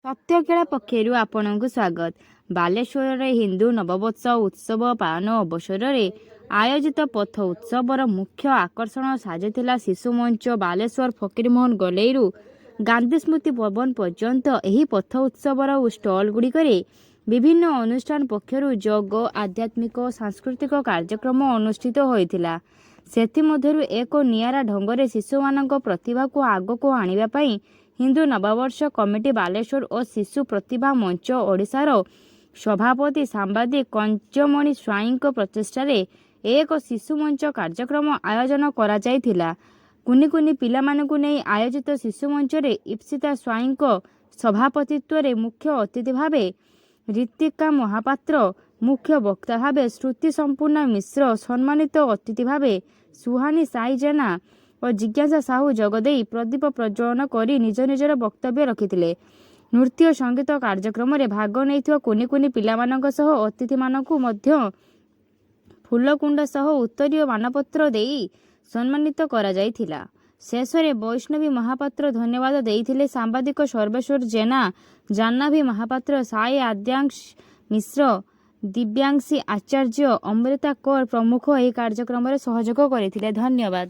ସତ୍ୟକେଳା ପକ୍ଷରୁ ଆପଣଙ୍କୁ ସ୍ୱାଗତ। ବାଲେଶ୍ୱରରେ ହିନ୍ଦୁ ନବବର୍ଷ ଉତ୍ସବ ପାଳନ ଅବସରରେ ଆୟୋଜିତ ପଥ ଉତ୍ସବର ମୁଖ୍ୟ ଆକର୍ଷଣ ସାଜିଥିଲା ଶିଶୁ ମଞ୍ଚ। ବାଲେଶ୍ୱର ଫକୀରମୋହନ ଗଲେଇରୁ ଗାନ୍ଧୀ ସ୍ମୃତି ଭବନ ପର୍ଯ୍ୟନ୍ତ ଏହି ପଥ ଉତ୍ସବର ଷ୍ଟଲ୍ଗୁଡ଼ିକରେ ବିଭିନ୍ନ ଅନୁଷ୍ଠାନ ପକ୍ଷରୁ ଯୋଗ, ଆଧ୍ୟାତ୍ମିକ ଓ ସାଂସ୍କୃତିକ କାର୍ଯ୍ୟକ୍ରମ ଅନୁଷ୍ଠିତ ହୋଇଥିଲା। ସେଥିମଧ୍ୟରୁ ଏକ ନିଆରା ଢଙ୍ଗରେ ଶିଶୁମାନଙ୍କ ପ୍ରତିଭାକୁ ଆଗକୁ ଆଣିବା ପାଇଁ ହିନ୍ଦୁ ନବବର୍ଷ କମିଟି ବାଲେଶ୍ୱର ଓ ଶିଶୁ ପ୍ରତିଭା ମଞ୍ଚ ଓଡ଼ିଶାର ସଭାପତି ସାମ୍ବାଦିକ କଞ୍ଚମଣି ସ୍ୱାଇଁଙ୍କ ପ୍ରଚେଷ୍ଟାରେ ଏକ ଶିଶୁ ମଞ୍ଚ କାର୍ଯ୍ୟକ୍ରମ ଆୟୋଜନ କରାଯାଇଥିଲା। କୁନି କୁନି ପିଲାମାନଙ୍କୁ ନେଇ ଆୟୋଜିତ ଶିଶୁ ମଞ୍ଚରେ ଇପ୍ସିତା ସ୍ୱାଇଁଙ୍କ ସଭାପତିତ୍ୱରେ ମୁଖ୍ୟ ଅତିଥି ଭାବେ ରୀତିକା ମହାପାତ୍ର, ମୁଖ୍ୟ ବକ୍ତା ଭାବେ ଶ୍ରୁତି ସମ୍ପୂର୍ଣ୍ଣା ମିଶ୍ର, ସମ୍ମାନିତ ଅତିଥି ଭାବେ ସୁହାନୀ ସାଇ ଜେନା ଓ ଜିଜ୍ଞାସା ସାହୁ ଯୋଗଦେଇ ପ୍ରଦୀପ ପ୍ରଜ୍ୱଳନ କରି ନିଜ ନିଜର ବକ୍ତବ୍ୟ ରଖିଥିଲେ। ନୃତ୍ୟ ସଙ୍ଗୀତ କାର୍ଯ୍ୟକ୍ରମରେ ଭାଗ ନେଇଥିବା କୁନି କୁନି ପିଲାମାନଙ୍କ ସହ ଅତିଥିମାନଙ୍କୁ ମଧ୍ୟ ଫୁଲକୁଣ୍ଡ ସହ ଉତ୍ତରୀୟ ମାନପତ୍ର ଦେଇ ସମ୍ମାନିତ କରାଯାଇଥିଲା। ଶେଷରେ ବୈଷ୍ଣବୀ ମହାପାତ୍ର ଧନ୍ୟବାଦ ଦେଇଥିଲେ। ସାମ୍ବାଦିକ ସର୍ବେଶ୍ୱର ଜେନା, ଜାହ୍ନବୀ ମହାପାତ୍ର, ସାଇ ଆଦ୍ୟାଂଶ ମିଶ୍ର, ଦିବ୍ୟାଂଶୀ ଆଚାର୍ଯ୍ୟ, ଅମୃତା କୌର ପ୍ରମୁଖ ଏହି କାର୍ଯ୍ୟକ୍ରମରେ ସହଯୋଗ କରିଥିଲେ। ଧନ୍ୟବାଦ।